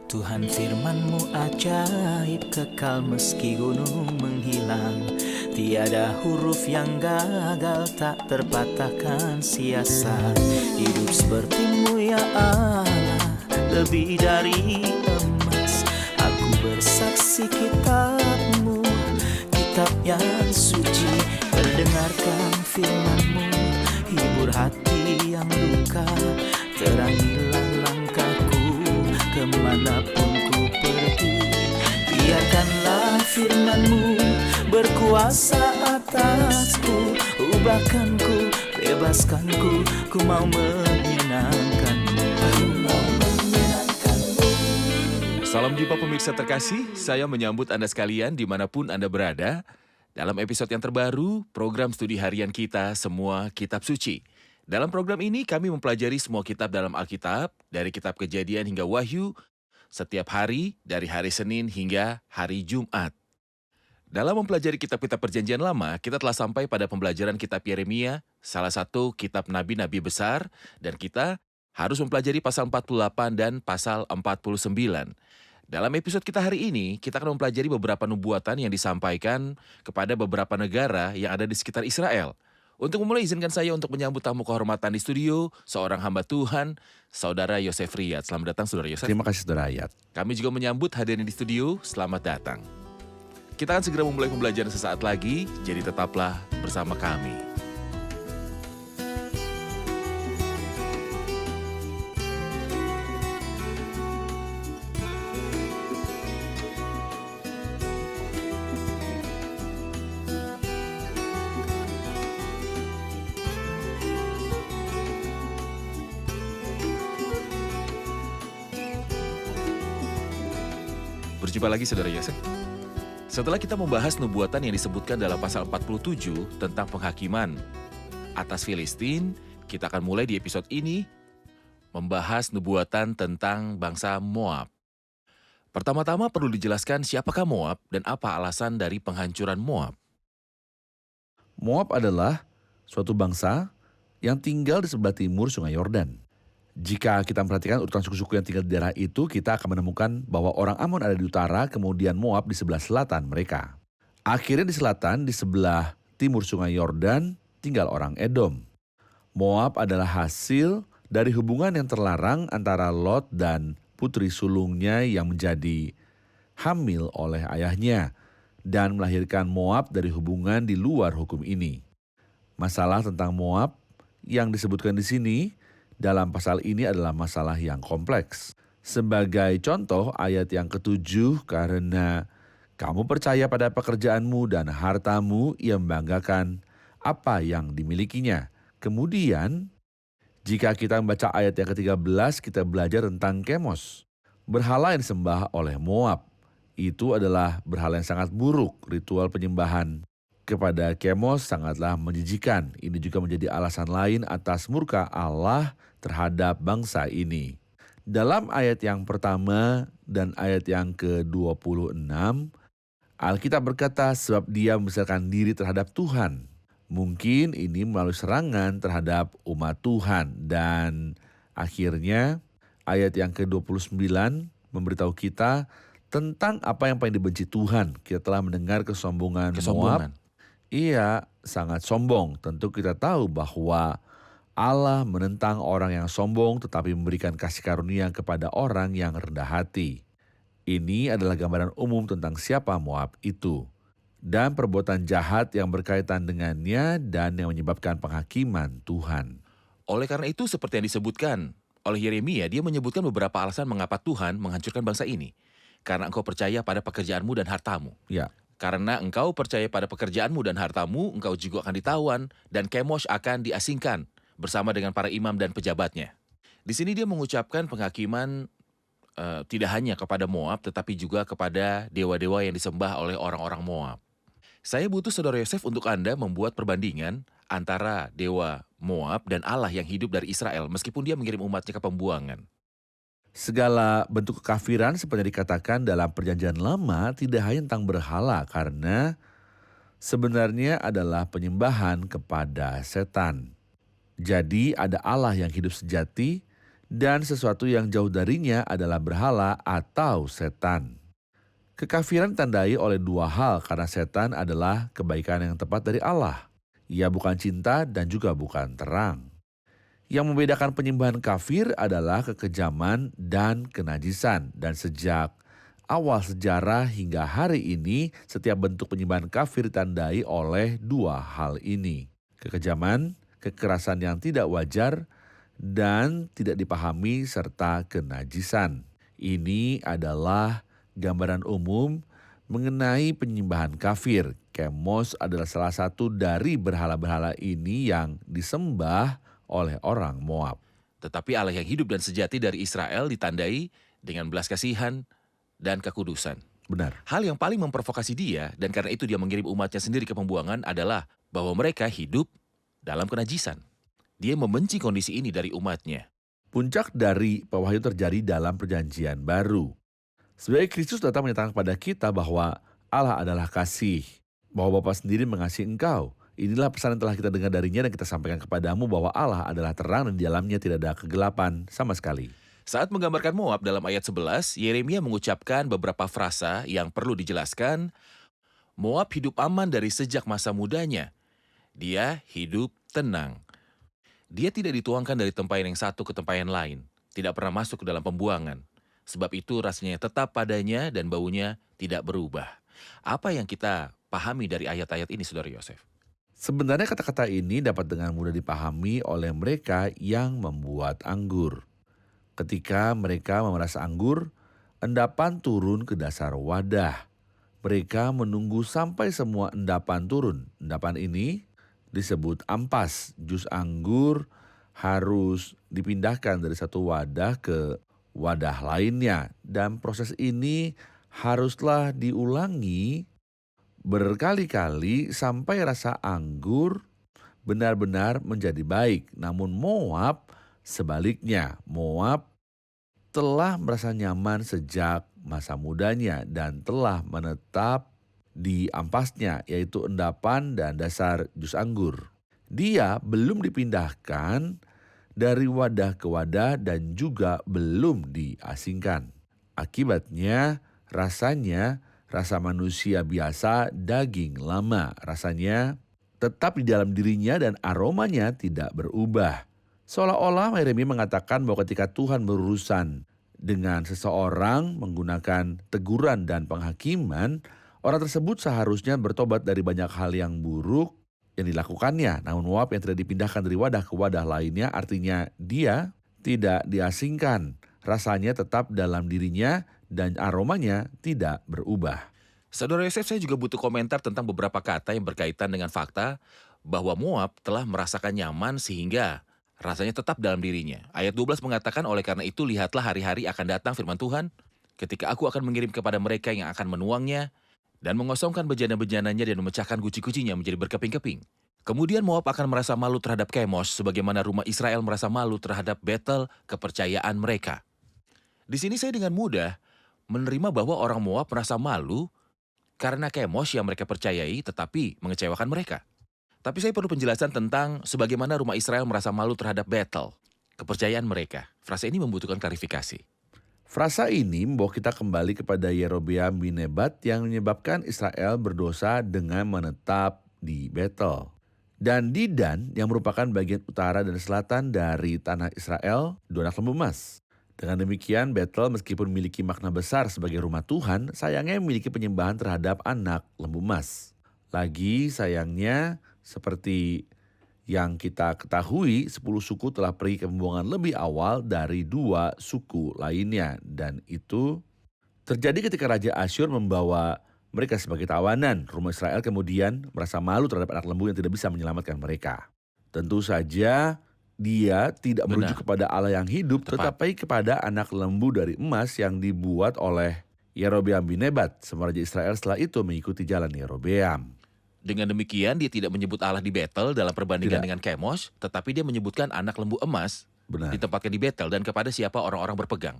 Tuhan firman-Mu ajaib, kekal meski gunung menghilang. Tiada huruf yang gagal, tak terpatahkan siasat. Hidup seperti-Mu ya Allah, lebih dari emas. Aku bersaksi kitab-Mu, kitab yang suci. Terdengarkan firman-Mu, hibur hati yang luka. Terangilah langkahku kemanapun ku pergi. Biarkanlah firman-Mu berkuasa atasku. Ubahkanku, bebaskanku, ku mau menyenangkan-Mu. Aku mau menyenangkan-Mu. Salam jumpa pemirsa terkasih, saya menyambut Anda sekalian dimanapun Anda berada. Dalam episode yang terbaru, program studi harian kita Semua Kitab Suci. Dalam program ini kami mempelajari semua kitab dalam Alkitab, dari kitab Kejadian hingga Wahyu, setiap hari dari hari Senin hingga hari Jumat. Dalam mempelajari kitab-kitab Perjanjian Lama, kita telah sampai pada pembelajaran kitab Yeremia, salah satu kitab nabi-nabi besar, dan kita harus mempelajari pasal 48 dan pasal 49. Dalam episode kita hari ini, kita akan mempelajari beberapa nubuatan yang disampaikan kepada beberapa negara yang ada di sekitar Israel. Untuk memulai, izinkan saya untuk menyambut tamu kehormatan di studio, seorang hamba Tuhan, Saudara Yosef Riyad. Selamat datang, Saudara Yosef. Terima kasih, Saudara Riyad. Kami juga menyambut hadirin di studio, selamat datang. Kita akan segera memulai pembelajaran sesaat lagi, jadi tetaplah bersama kami. Berjumpa lagi, Saudara Yosef. Setelah kita membahas nubuatan yang disebutkan dalam pasal 47 tentang penghakiman atas Filistin, kita akan mulai di episode ini membahas nubuatan tentang bangsa Moab. Pertama-tama perlu dijelaskan siapakah Moab dan apa alasan dari penghancuran Moab. Moab adalah suatu bangsa yang tinggal di sebelah timur Sungai Yordan. Jika kita memperhatikan urutan suku-suku yang tinggal di daerah itu, kita akan menemukan bahwa orang Amon ada di utara, kemudian Moab di sebelah selatan mereka. Akhirnya di selatan, di sebelah timur Sungai Yordan, tinggal orang Edom. Moab adalah hasil dari hubungan yang terlarang antara Lot dan putri sulungnya yang menjadi hamil oleh ayahnya dan melahirkan Moab dari hubungan di luar hukum ini. Masalah tentang Moab yang disebutkan di sini dalam pasal ini adalah masalah yang kompleks. Sebagai contoh ayat yang ke-7, karena kamu percaya pada pekerjaanmu dan hartamu, ia membanggakan apa yang dimilikinya. Kemudian, jika kita membaca ayat yang ke-13, kita belajar tentang Kemos. Berhala yang disembah oleh Moab. Itu adalah berhala yang sangat buruk, ritual penyembahan kepada Kemos sangatlah menjijikan. Ini juga menjadi alasan lain atas murka Allah terhadap bangsa ini. Dalam ayat yang pertama dan ayat yang ke-26, Alkitab berkata sebab dia membesarkan diri terhadap Tuhan. Mungkin ini melalui serangan terhadap umat Tuhan. Dan akhirnya ayat yang ke-29 memberitahu kita tentang apa yang paling dibenci Tuhan. Kita telah mendengar kesombongan Moab. Ia sangat sombong. Tentu kita tahu bahwa Allah menentang orang yang sombong tetapi memberikan kasih karunia kepada orang yang rendah hati. Ini adalah gambaran umum tentang siapa Moab itu dan perbuatan jahat yang berkaitan dengannya dan yang menyebabkan penghakiman Tuhan. Oleh karena itu, seperti yang disebutkan oleh Yeremia, dia menyebutkan beberapa alasan mengapa Tuhan menghancurkan bangsa ini. Karena engkau percaya pada pekerjaanmu dan hartamu. Ya. Karena engkau percaya pada pekerjaanmu dan hartamu, engkau juga akan ditawan dan Kemosh akan diasingkan bersama dengan para imam dan pejabatnya. Di sini dia mengucapkan penghakiman tidak hanya kepada Moab, tetapi juga kepada dewa-dewa yang disembah oleh orang-orang Moab. Saya butuh Saudara Yosef untuk Anda membuat perbandingan antara dewa Moab dan Allah yang hidup dari Israel, meskipun dia mengirim umatnya ke pembuangan. Segala bentuk kekafiran seperti yang dikatakan dalam Perjanjian Lama tidak hanya tentang berhala, karena sebenarnya adalah penyembahan kepada setan. Jadi ada Allah yang hidup sejati Dan sesuatu yang jauh darinya adalah berhala atau setan. Kekafiran ditandai oleh dua hal karena setan adalah kebaikan yang tepat dari Allah. Ia bukan cinta dan juga bukan terang. Yang membedakan penyembahan kafir adalah kekejaman dan kenajisan. Dan sejak awal sejarah hingga hari ini, setiap bentuk penyembahan kafir ditandai oleh dua hal ini. Kekejaman, kekerasan yang tidak wajar, dan tidak dipahami serta kenajisan. Ini adalah gambaran umum mengenai penyembahan kafir. Kemos adalah salah satu dari berhala-berhala ini yang disembah oleh orang Moab. Tetapi Allah yang hidup dan sejati dari Israel ditandai dengan belas kasihan dan kekudusan. Benar. Hal yang paling memprovokasi dia, dan karena itu dia mengirim umatnya sendiri ke pembuangan, adalah bahwa mereka hidup dalam kenajisan. Dia membenci kondisi ini dari umatnya. Puncak dari pewahyu terjadi dalam perjanjian baru. Sebagai Kristus datang menyatakan kepada kita bahwa Allah adalah kasih, bahwa Bapa sendiri mengasihi engkau. Inilah pesan yang telah kita dengar darinya dan kita sampaikan kepadamu bahwa Allah adalah terang dan di dalamnya tidak ada kegelapan sama sekali. Saat menggambarkan Moab dalam ayat 11, Yeremia mengucapkan beberapa frasa yang perlu dijelaskan. Moab hidup aman dari sejak masa mudanya. Dia hidup tenang. Dia tidak dituangkan dari tempayan yang satu ke tempayan lain, tidak pernah masuk ke dalam pembuangan. Sebab itu rasanya tetap padanya dan baunya tidak berubah. Apa yang kita pahami dari ayat-ayat ini, Saudara Yosef? Sebenarnya kata-kata ini dapat dengan mudah dipahami oleh mereka yang membuat anggur. Ketika mereka memeras anggur, endapan turun ke dasar wadah. Mereka menunggu sampai semua endapan turun. Endapan ini disebut ampas. Jus anggur harus dipindahkan dari satu wadah ke wadah lainnya. Dan proses ini haruslah diulangi berkali-kali sampai rasa anggur benar-benar menjadi baik. Namun Moab sebaliknya. Moab telah merasa nyaman sejak masa mudanya dan telah menetap di ampasnya, yaitu endapan dan dasar jus anggur. Dia belum dipindahkan dari wadah ke wadah dan juga belum diasingkan. Akibatnya rasanya rasa manusia biasa, daging lama. Rasanya tetap di dalam dirinya dan aromanya tidak berubah. Seolah-olah Yeremia mengatakan bahwa ketika Tuhan berurusan dengan seseorang menggunakan teguran dan penghakiman, orang tersebut seharusnya bertobat dari banyak hal yang buruk yang dilakukannya. Namun Moab yang tidak dipindahkan dari wadah ke wadah lainnya, artinya dia tidak diasingkan. Rasanya tetap dalam dirinya dan aromanya tidak berubah. Saudara Yosef, saya juga butuh komentar tentang beberapa kata yang berkaitan dengan fakta bahwa Moab telah merasakan nyaman sehingga rasanya tetap dalam dirinya. Ayat 12 mengatakan, oleh karena itu lihatlah hari-hari akan datang firman Tuhan, ketika aku akan mengirim kepada mereka yang akan menuangnya dan mengosongkan bejana-bejananya dan memecahkan guci-gucinya menjadi berkeping-keping. Kemudian Moab akan merasa malu terhadap Kemos sebagaimana rumah Israel merasa malu terhadap Betel, kepercayaan mereka. Di sini saya dengan mudah menerima bahwa orang Moab merasa malu karena Kemos yang mereka percayai tetapi mengecewakan mereka. Tapi saya perlu penjelasan tentang sebagaimana rumah Israel merasa malu terhadap Betel, kepercayaan mereka. Frasa ini membutuhkan klarifikasi. Frasa ini membawa kita kembali kepada Yerobeam bin Nebat yang menyebabkan Israel berdosa dengan menetap di Betel. Dan di Dan yang merupakan bagian utara dan selatan dari tanah Israel, 2 anak lembu emas. Dengan demikian Betel meskipun memiliki makna besar sebagai rumah Tuhan, sayangnya memiliki penyembahan terhadap anak lembu emas. Lagi sayangnya seperti yang kita ketahui, 10 suku telah pergi ke pembuangan lebih awal dari 2 suku lainnya. Dan itu terjadi ketika Raja Asyur membawa mereka sebagai tawanan. Rumah Israel kemudian merasa malu terhadap anak lembu yang tidak bisa menyelamatkan mereka. Tentu saja dia tidak merujuk kepada Allah yang hidup, tetapi kepada anak lembu dari emas yang dibuat oleh Yerobeam bin Nebat. Semua Raja Israel setelah itu mengikuti jalan Yerobeam. Dengan demikian dia tidak menyebut Allah di Betel dalam perbandingan dengan Kemos, tetapi dia menyebutkan anak lembu emas ditempatkan di Betel dan kepada siapa orang-orang berpegang.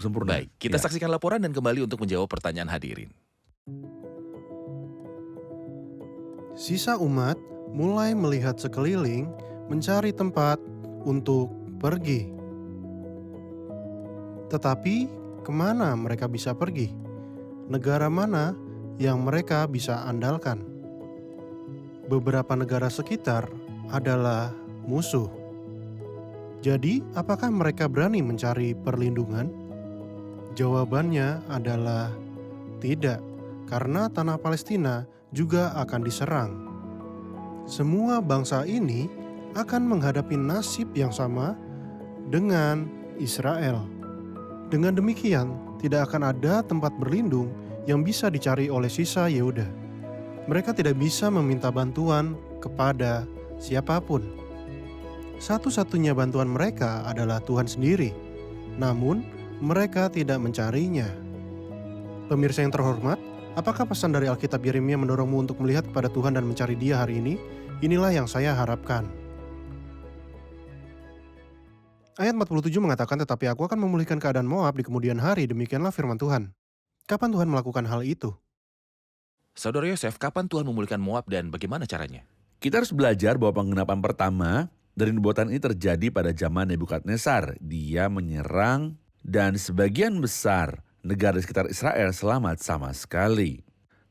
Sempurna. Baik, kita saksikan laporan dan kembali untuk menjawab pertanyaan hadirin. Sisa umat mulai melihat sekeliling mencari tempat untuk pergi. Tetapi kemana mereka bisa pergi? Negara mana yang mereka bisa andalkan? Beberapa negara sekitar adalah musuh. Jadi, apakah mereka berani mencari perlindungan? Jawabannya adalah tidak, karena tanah Palestina juga akan diserang. Semua bangsa ini akan menghadapi nasib yang sama dengan Israel. Dengan demikian, tidak akan ada tempat berlindung yang bisa dicari oleh sisa Yehuda. Mereka tidak bisa meminta bantuan kepada siapapun. Satu-satunya bantuan mereka adalah Tuhan sendiri, namun mereka tidak mencarinya. Pemirsa yang terhormat, apakah pesan dari Alkitab Yeremia mendorongmu untuk melihat kepada Tuhan dan mencari Dia hari ini? Inilah yang saya harapkan. Ayat 47 mengatakan, tetapi aku akan memulihkan keadaan Moab di kemudian hari, demikianlah firman Tuhan. Kapan Tuhan melakukan hal itu? Saudara Yosef, kapan Tuhan memulihkan Moab dan bagaimana caranya? Kita harus belajar bahwa penggenapan pertama dari nubuatan ini terjadi pada zaman Nebukadnezar. Dia menyerang dan sebagian besar negara di sekitar Israel selamat sama sekali.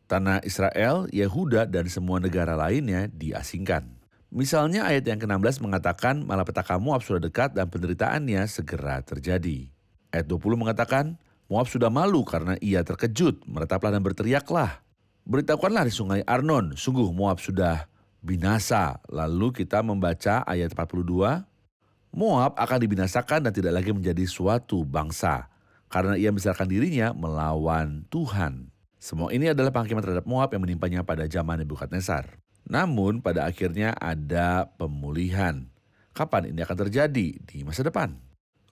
Tanah Israel, Yehuda, dan semua negara lainnya diasingkan. Misalnya ayat yang ke-16 mengatakan malapetaka Moab sudah dekat dan penderitaannya segera terjadi. Ayat 20 mengatakan Moab sudah malu karena ia terkejut, meretaplah dan berteriaklah. Beritahukanlah di sungai Arnon, sungguh Moab sudah binasa. Lalu kita membaca ayat 42, Moab akan dibinasakan dan tidak lagi menjadi suatu bangsa, karena ia membesarkan dirinya melawan Tuhan. Semua ini adalah penghakiman terhadap Moab yang menimpanya pada zaman Nebukadnezar. Namun pada akhirnya ada pemulihan. Kapan ini akan terjadi? Di masa depan.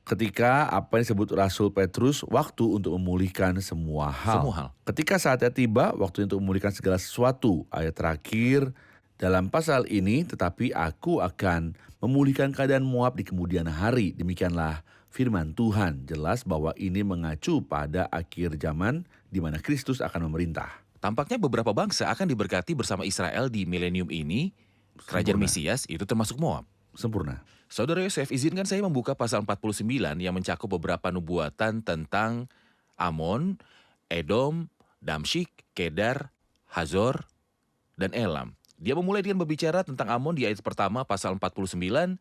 Ketika apa yang disebut Rasul Petrus, waktu untuk memulihkan semua hal. Ketika saatnya tiba, waktu untuk memulihkan segala sesuatu. Ayat terakhir dalam pasal ini, tetapi aku akan memulihkan keadaan Moab di kemudian hari. Demikianlah firman Tuhan. Jelas bahwa ini mengacu pada akhir zaman di mana Kristus akan memerintah. Tampaknya beberapa bangsa akan diberkati bersama Israel di milenium ini. Kerajaan Mesias itu termasuk Moab. Sempurna. Saudara Yosef, izinkan saya membuka pasal 49 yang mencakup beberapa nubuatan tentang Amon, Edom, Damsyik, Kedar, Hazor, dan Elam. Dia memulai dengan berbicara tentang Amon di ayat pertama pasal 49.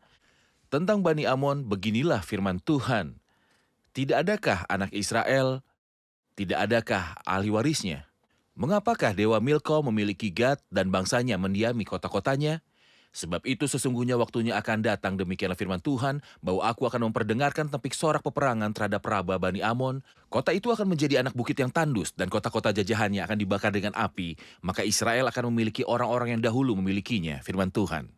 Tentang Bani Amon, beginilah firman Tuhan. Tidak adakah anak Israel, tidak adakah ahli warisnya? Mengapakah Dewa Milko memiliki Gad dan bangsanya mendiami kota-kotanya? Sebab itu sesungguhnya waktunya akan datang, demikianlah firman Tuhan, bahwa aku akan memperdengarkan tepik sorak peperangan terhadap Raba Bani Amon. Kota itu akan menjadi anak bukit yang tandus, dan kota-kota jajahannya akan dibakar dengan api. Maka Israel akan memiliki orang-orang yang dahulu memilikinya, firman Tuhan.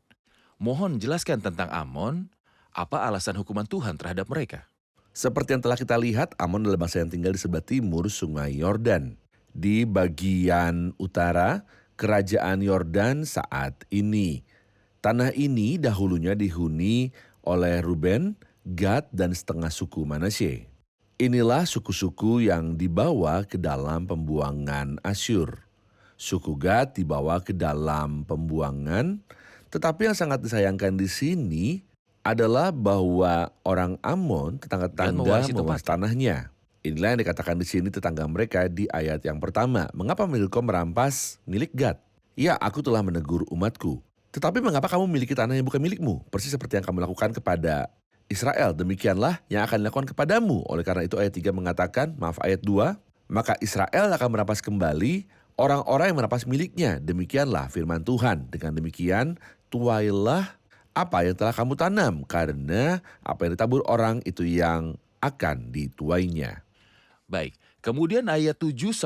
Mohon jelaskan tentang Amon, apa alasan hukuman Tuhan terhadap mereka? Seperti yang telah kita lihat, Amon adalah bangsa yang tinggal di sebelah timur sungai Yordan. Di bagian utara, kerajaan Yordan saat ini. Tanah ini dahulunya dihuni oleh Ruben, Gad, dan setengah suku Manasye. Inilah suku-suku yang dibawa ke dalam pembuangan Asyur. Suku Gad dibawa ke dalam pembuangan, tetapi yang sangat disayangkan di sini adalah bahwa orang Amon, tetangga-tetangga, mewaris tanahnya. Inilah yang dikatakan di sini tetangga mereka di ayat yang pertama. Mengapa Milko merampas milik Gad? Ya, aku telah menegur umatku. Tetapi mengapa kamu memiliki tanah yang bukan milikmu? Persis seperti yang kamu lakukan kepada Israel. Demikianlah yang akan dilakukan kepadamu. Oleh karena itu ayat 3 mengatakan, ayat 2, maka Israel akan merampas kembali orang-orang yang merampas miliknya. Demikianlah firman Tuhan. Dengan demikian, tuailah apa yang telah kamu tanam. Karena apa yang ditabur orang itu yang akan dituainya. Baik, kemudian ayat 7-22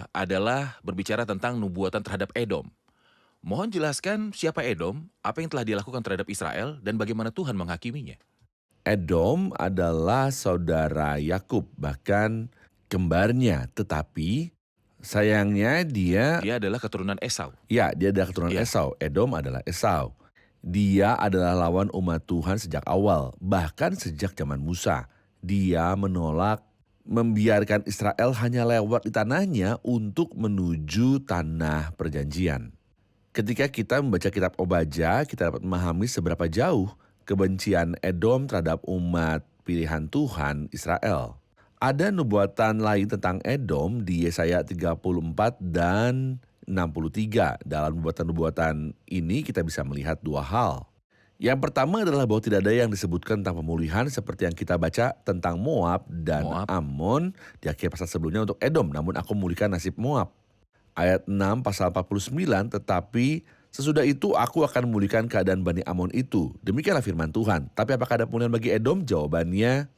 adalah berbicara tentang nubuatan terhadap Edom. Mohon jelaskan siapa Edom, apa yang telah dilakukan terhadap Israel, dan bagaimana Tuhan menghakiminya. Edom adalah saudara Yakub, bahkan kembarnya. Tetapi sayangnya dia adalah keturunan Esau. Ya, dia adalah keturunan Esau. Edom adalah Esau. Dia adalah lawan umat Tuhan sejak awal, bahkan sejak zaman Musa. Dia menolak membiarkan Israel hanya lewat di tanahnya untuk menuju tanah perjanjian. Ketika kita membaca kitab Obadya, kita dapat memahami seberapa jauh kebencian Edom terhadap umat pilihan Tuhan Israel. Ada nubuatan lain tentang Edom di Yesaya 34 dan 63. Dalam nubuatan-nubuatan ini kita bisa melihat dua hal. Yang pertama adalah bahwa tidak ada yang disebutkan tentang pemulihan seperti yang kita baca tentang Moab dan Ammon di akhir pasal sebelumnya untuk Edom. Namun aku memulihkan nasib Moab. Ayat 6 pasal 49, tetapi sesudah itu aku akan memulihkan keadaan Bani Ammon itu. Demikianlah firman Tuhan. Tapi apakah ada pemulihan bagi Edom? Jawabannya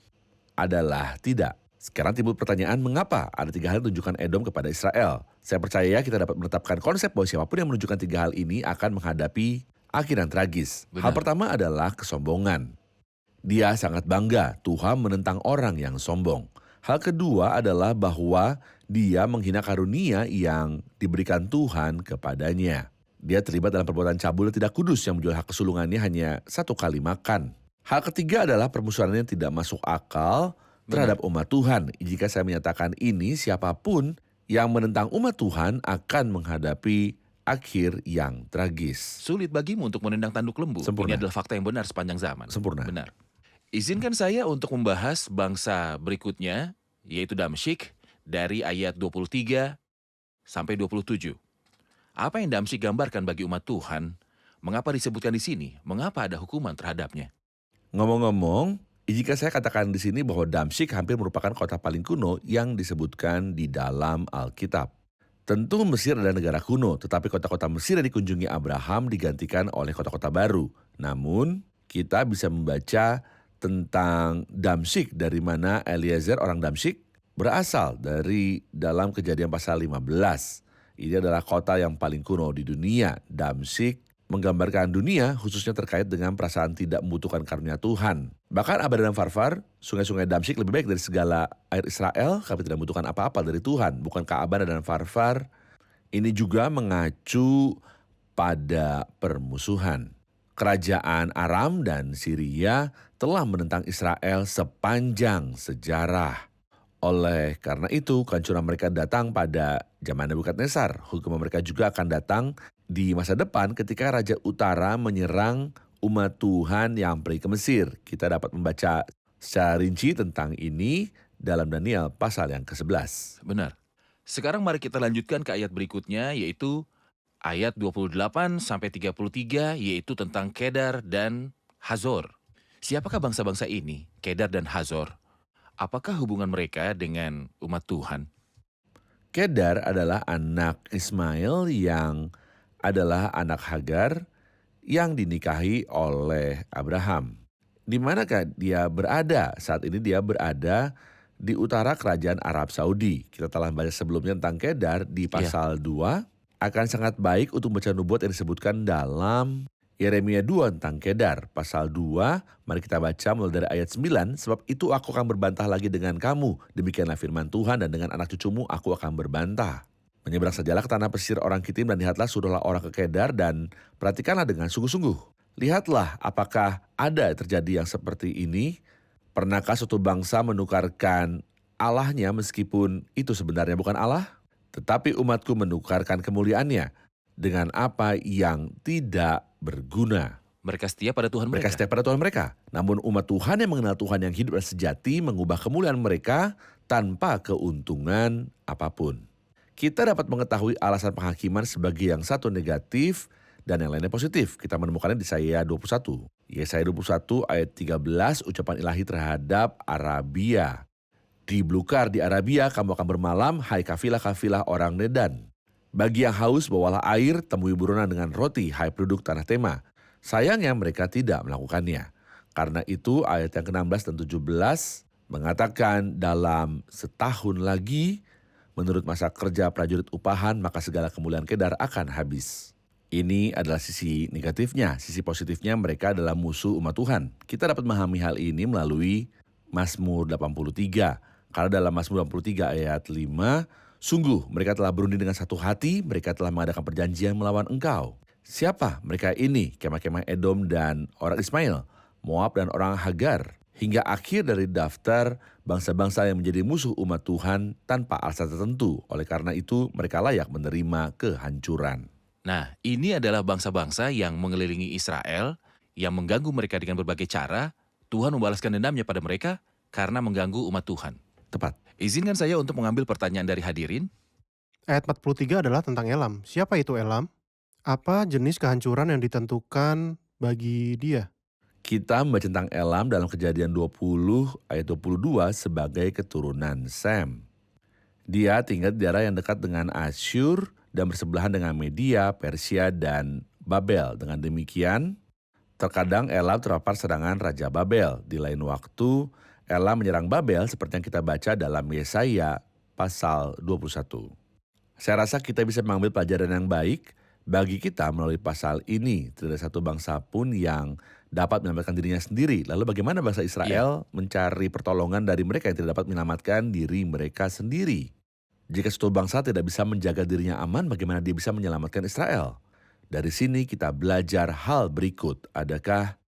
adalah tidak. Sekarang timbul pertanyaan, mengapa ada 3 hal yang menunjukkan Edom kepada Israel? Saya percaya kita dapat menetapkan konsep bahwa siapapun yang menunjukkan 3 hal ini akan menghadapi akhir yang tragis. Benar. Hal pertama adalah kesombongan. Dia sangat bangga Tuhan menentang orang yang sombong. Hal kedua adalah bahwa dia menghina karunia yang diberikan Tuhan kepadanya. Dia terlibat dalam perbuatan cabul dan tidak kudus yang menjual hak kesulungannya hanya 1 kali makan. Hal ketiga adalah permusuhan yang tidak masuk akal terhadap umat Tuhan. Jika saya menyatakan ini, siapapun yang menentang umat Tuhan akan menghadapi akhir yang tragis. Sulit bagimu untuk menendang tanduk lembu. Sempurna. Ini adalah fakta yang benar sepanjang zaman. Sempurna. Benar. Izinkan saya untuk membahas bangsa berikutnya, yaitu Damsyik, dari ayat 23 sampai 27. Apa yang Damsyik gambarkan bagi umat Tuhan? Mengapa disebutkan di sini? Mengapa ada hukuman terhadapnya? Ngomong-ngomong, jika saya katakan di sini bahwa Damsyik hampir merupakan kota paling kuno yang disebutkan di dalam Alkitab. Tentu Mesir adalah negara kuno, tetapi kota-kota Mesir yang dikunjungi Abraham digantikan oleh kota-kota baru. Namun, kita bisa membaca tentang Damsyik dari mana Eliezer orang Damsyik berasal dari dalam Kejadian pasal 15. Ini adalah kota yang paling kuno di dunia. Damsyik menggambarkan dunia khususnya terkait dengan perasaan tidak membutuhkan karunia Tuhan. Bahkan Abana dan Farfar, sungai-sungai Damsyik lebih baik dari segala air Israel, kami tidak membutuhkan apa-apa dari Tuhan. Bukankah Abana dan Farfar ini juga mengacu pada permusuhan. Kerajaan Aram dan Syria telah menentang Israel sepanjang sejarah. Oleh karena itu, kehancuran mereka datang pada zaman Nebukadnezar. Hukuman mereka juga akan datang di masa depan ketika Raja Utara menyerang umat Tuhan yang pergi ke Mesir. Kita dapat membaca secara rinci tentang ini dalam Daniel pasal yang ke-11. Benar. Sekarang mari kita lanjutkan ke ayat berikutnya, yaitu ayat 28 sampai 33, yaitu tentang Kedar dan Hazor. Siapakah bangsa-bangsa ini, Kedar dan Hazor? Apakah hubungan mereka dengan umat Tuhan? Kedar adalah anak Ismail yang adalah anak Hagar yang dinikahi oleh Abraham. Di manakah dia berada? Saat ini dia berada di utara kerajaan Arab Saudi. Kita telah baca sebelumnya tentang Kedar di pasal 2. Akan sangat baik untuk membaca nubuat yang disebutkan dalam Yeremia 2 tentang Kedar. Pasal 2, mari kita baca mulai dari ayat 9. Sebab itu aku akan berbantah lagi dengan kamu. Demikianlah firman Tuhan, dan dengan anak cucumu aku akan berbantah. Menyeberang sajalah ke tanah pesisir orang Kitim, dan lihatlah suruhlah orang ke Kedar, dan perhatikanlah dengan sungguh-sungguh. Lihatlah apakah ada terjadi yang seperti ini. Pernahkah suatu bangsa menukarkan Allahnya meskipun itu sebenarnya bukan Allah? Tetapi umatku menukarkan kemuliaannya dengan apa yang tidak berguna. Mereka setia pada Tuhan mereka. Mereka setia pada Tuhan mereka. Namun umat Tuhan yang mengenal Tuhan yang hidup dan sejati mengubah kemuliaan mereka tanpa keuntungan apapun. Kita dapat mengetahui alasan penghakiman sebagai yang satu negatif dan yang lainnya positif. Kita menemukannya di Yesaya 21. Yesaya 21 ayat 13, ucapan ilahi terhadap Arabia. Di Blukar di Arabia kamu akan bermalam, hai kafilah-kafilah orang Dedan. Bagi yang haus bawalah air, temui buronan dengan roti, hai penduduk tanah Tema. Sayangnya mereka tidak melakukannya. Karena itu ayat yang ke-16 dan 17 mengatakan dalam setahun lagi menurut masa kerja prajurit upahan maka segala kemuliaan Kedar akan habis. Ini adalah sisi negatifnya. Sisi positifnya mereka adalah musuh umat Tuhan. Kita dapat memahami hal ini melalui Mazmur 83. Karena dalam Mazmur 83 ayat 5, sungguh mereka telah berunding dengan satu hati, mereka telah mengadakan perjanjian melawan engkau. Siapa mereka ini? Kemah-kemah Edom dan orang Ismail, Moab dan orang Hagar. Hingga akhir dari daftar bangsa-bangsa yang menjadi musuh umat Tuhan tanpa alasan tertentu. Oleh karena itu mereka layak menerima kehancuran. Nah, ini adalah bangsa-bangsa yang mengelilingi Israel, yang mengganggu mereka dengan berbagai cara, Tuhan membalaskan dendamnya pada mereka karena mengganggu umat Tuhan. Tepat. Izinkan saya untuk mengambil pertanyaan dari hadirin. Ayat 43 adalah tentang Elam. Siapa itu Elam? Apa jenis kehancuran yang ditentukan bagi dia? Kita membaca tentang Elam dalam Kejadian 20 ayat 22 sebagai keturunan Sem. Dia tinggal di daerah yang dekat dengan Asyur dan bersebelahan dengan Media, Persia, dan Babel. Dengan demikian, terkadang Elam terpapar serangan Raja Babel. Di lain waktu, Elam menyerang Babel seperti yang kita baca dalam Yesaya pasal 21. Saya rasa kita bisa mengambil pelajaran yang baik bagi kita melalui pasal ini. Tidak ada satu bangsa pun yang dapat menyelamatkan dirinya sendiri. Lalu bagaimana bangsa Israel mencari pertolongan dari mereka yang tidak dapat menyelamatkan diri mereka sendiri? Jika suatu bangsa tidak bisa menjaga dirinya aman, bagaimana dia bisa menyelamatkan Israel? Dari sini kita belajar hal berikut. Adakah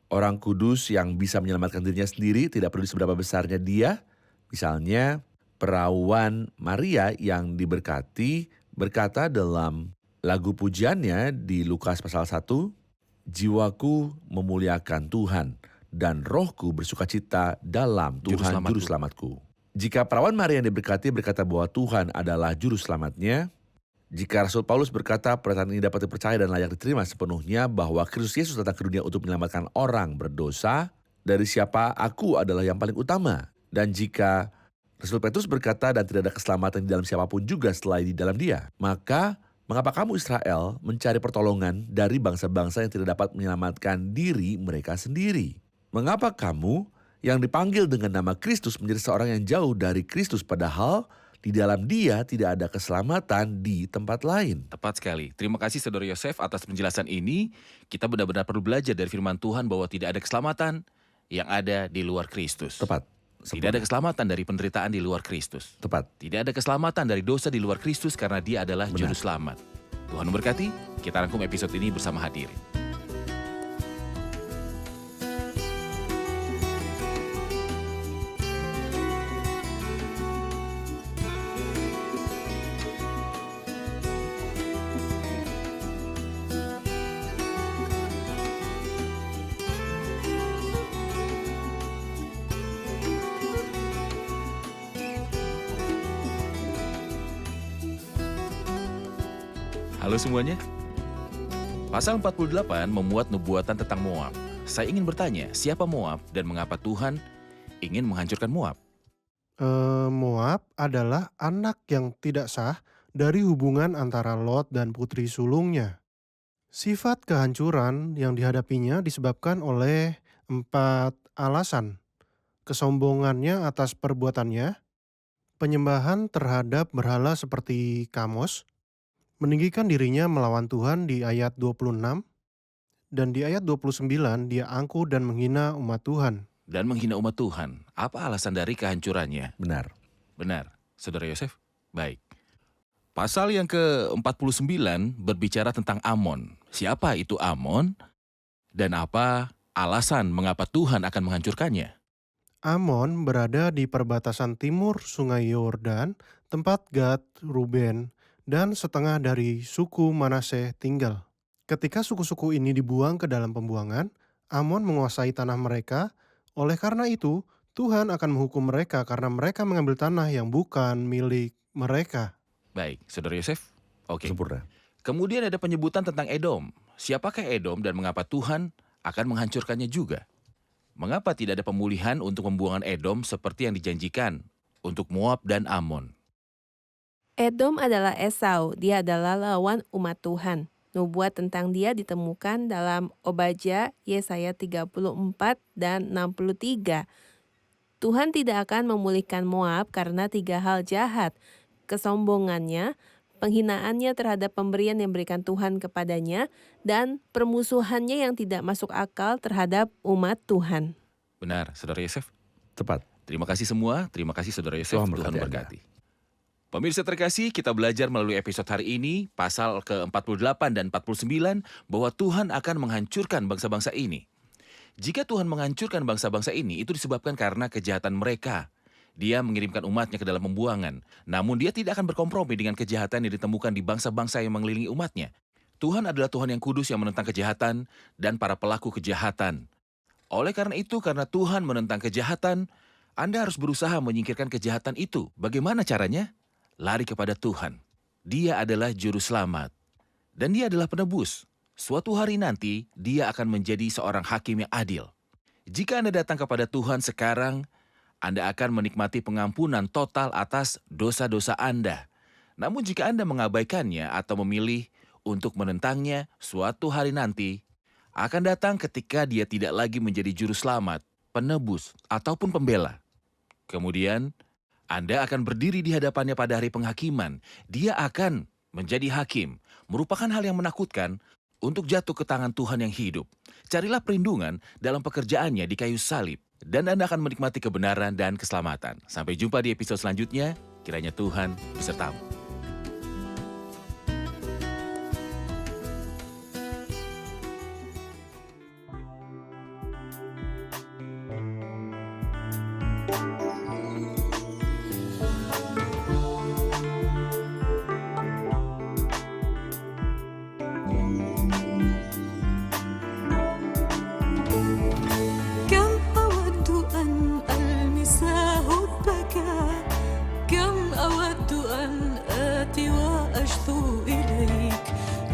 orang kudus yang bisa menyelamatkan dirinya sendiri, tidak peduli seberapa besarnya dia? Misalnya, perawan Maria yang diberkati berkata dalam lagu pujiannya di Lukas pasal 1, "Jiwaku memuliakan Tuhan dan rohku bersukacita dalam Tuhan Juru Selamatku." Jika perawan Maria yang diberkati berkata bahwa Tuhan adalah Juru Selamatnya, jika Rasul Paulus berkata pernyataan ini dapat dipercaya dan layak diterima sepenuhnya bahwa Kristus Yesus datang ke dunia untuk menyelamatkan orang berdosa, dari siapa aku adalah yang paling utama. Dan jika Rasul Petrus berkata dan tidak ada keselamatan di dalam siapapun juga selain di dalam dia, maka mengapa kamu Israel mencari pertolongan dari bangsa-bangsa yang tidak dapat menyelamatkan diri mereka sendiri? Mengapa kamu yang dipanggil dengan nama Kristus menjadi seorang yang jauh dari Kristus padahal di dalam dia tidak ada keselamatan di tempat lain? Tepat sekali. Terima kasih Saudara Yosef atas penjelasan ini. Kita benar-benar perlu belajar dari firman Tuhan bahwa tidak ada keselamatan yang ada di luar Kristus. Tepat. Tidak ada keselamatan dari penderitaan di luar Kristus. Tepat. Tidak ada keselamatan dari dosa di luar Kristus karena dia adalah Juru Selamat. Tuhan memberkati. Kita rangkum episode ini bersama hadirin. Halo semuanya. Pasal 48 memuat nubuatan tentang Moab. Saya ingin bertanya, siapa Moab dan mengapa Tuhan ingin menghancurkan Moab? Moab adalah anak yang tidak sah dari hubungan antara Lot dan putri sulungnya. Sifat kehancuran yang dihadapinya disebabkan oleh 4 alasan. Kesombongannya atas perbuatannya, penyembahan terhadap berhala seperti Kamos, meninggikan dirinya melawan Tuhan di ayat 26, dan di ayat 29 dia angkuh dan menghina umat Tuhan. Dan menghina umat Tuhan. Apa alasan dari kehancurannya? Benar. Benar, Saudara Yosef? Baik. Pasal yang ke-49 berbicara tentang Amon. Siapa itu Amon? Dan apa alasan mengapa Tuhan akan menghancurkannya? Amon berada di perbatasan timur Sungai Yordan, tempat Gad, Ruben, dan setengah dari suku Manaseh tinggal. Ketika suku-suku ini dibuang ke dalam pembuangan, Amon menguasai tanah mereka. Oleh karena itu, Tuhan akan menghukum mereka karena mereka mengambil tanah yang bukan milik mereka. Baik, Saudara Yosef? Oke. Sempurna. Kemudian ada penyebutan tentang Edom. Siapakah Edom dan mengapa Tuhan akan menghancurkannya juga? Mengapa tidak ada pemulihan untuk pembuangan Edom seperti yang dijanjikan untuk Moab dan Amon? Edom adalah Esau, dia adalah lawan umat Tuhan. Nubuat tentang dia ditemukan dalam Obadya, Yesaya 34 dan 63. Tuhan tidak akan memulihkan Moab karena 3 hal jahat. Kesombongannya, penghinaannya terhadap pemberian yang diberikan Tuhan kepadanya, dan permusuhannya yang tidak masuk akal terhadap umat Tuhan. Benar, Saudara Yosef? Tepat. Terima kasih semua. Terima kasih Saudara Yosef. Tuhan Tuhan memberkati berkati. Pemirsa terkasih, kita belajar melalui episode hari ini, pasal ke-48 dan 49, bahwa Tuhan akan menghancurkan bangsa-bangsa ini. Jika Tuhan menghancurkan bangsa-bangsa ini, itu disebabkan karena kejahatan mereka. Dia mengirimkan umatnya ke dalam pembuangan. Namun dia tidak akan berkompromi dengan kejahatan yang ditemukan di bangsa-bangsa yang mengelilingi umatnya. Tuhan adalah Tuhan yang kudus yang menentang kejahatan dan para pelaku kejahatan. Oleh karena itu, karena Tuhan menentang kejahatan, Anda harus berusaha menyingkirkan kejahatan itu. Bagaimana caranya? Lari kepada Tuhan. Dia adalah juru selamat. Dan dia adalah penebus. Suatu hari nanti, dia akan menjadi seorang hakim yang adil. Jika Anda datang kepada Tuhan sekarang, Anda akan menikmati pengampunan total atas dosa-dosa Anda. Namun jika Anda mengabaikannya atau memilih untuk menentangnya, suatu hari nanti akan datang ketika dia tidak lagi menjadi juru selamat, penebus, ataupun pembela. Kemudian, Anda akan berdiri di hadapannya pada hari penghakiman. Dia akan menjadi hakim, merupakan hal yang menakutkan untuk jatuh ke tangan Tuhan yang hidup. Carilah perlindungan dalam pekerjaannya di kayu salib, dan Anda akan menikmati kebenaran dan keselamatan. Sampai jumpa di episode selanjutnya, kiranya Tuhan besertamu. كم أود أن ألمس هبك، كم أود أن آتي وأشثو إليك،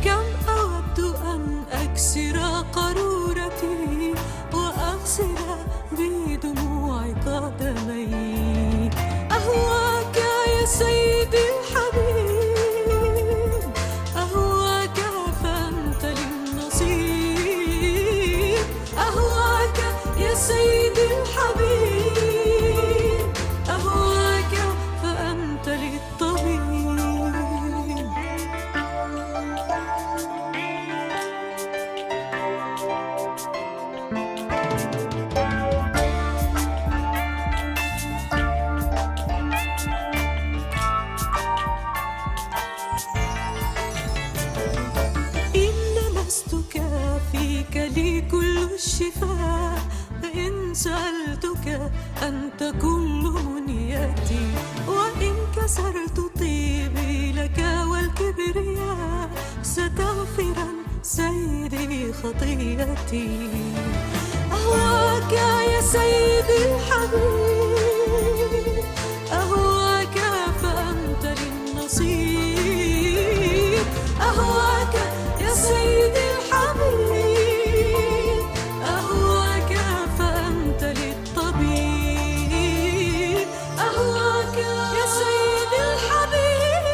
كم أود أن أكسر قارورتي وأغسل بدموع قدميك. أهواك يا سيدي الحبيب، أهواك فأنت للنصيب، أهواك يا سيدي الحبيب، أهواك فأنت للطبيب. إن لمستك فيك لي كل الشفاء، إن سألتك أنت كل منيتي، وإن كسرت طيبي لك والكبرياء ستغفرا سيدي خطيئتي. أهواك يا سيدي الحبيب، أهواك فأنت للنصيب، أهواك يا سيدي الحبيب، أهواك فأنت للطبيب، أهواك يا سيدي الحبيب،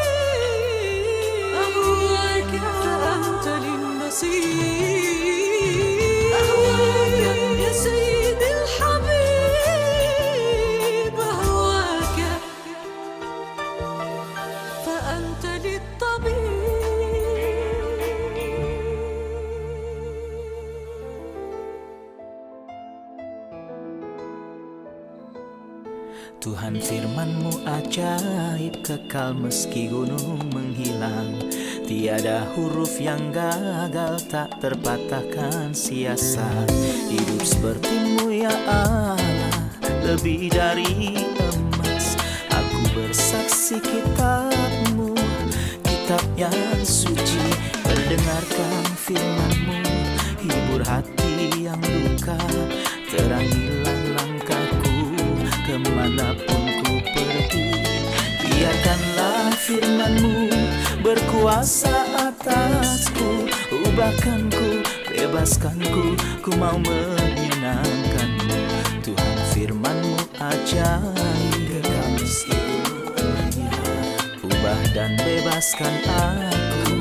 أهواك فأنت للنصيب، أهواك يا سيدي الحبيب، أهواك فأنت للطبيب. Tuhan firman-Mu ajaib, kekal meski gunung menghilang. Tiada huruf yang gagal, tak terpatahkan siasat. Hidup seperti-Mu ya Allah, lebih dari emas. Aku bersaksi kitab-Mu, kitab yang suci. Terdengarkan firman-Mu, hibur hati yang luka. Terangilah langkahku kemanapun ku pergi. Biarkanlah firman-Mu berkuasa atasku. Ubahkanku, bebaskanku, ku mau menyenangkan-Mu. Tuhan firman-Mu ajaib, kekal meski gunung menghilang. Ubah dan bebaskan aku.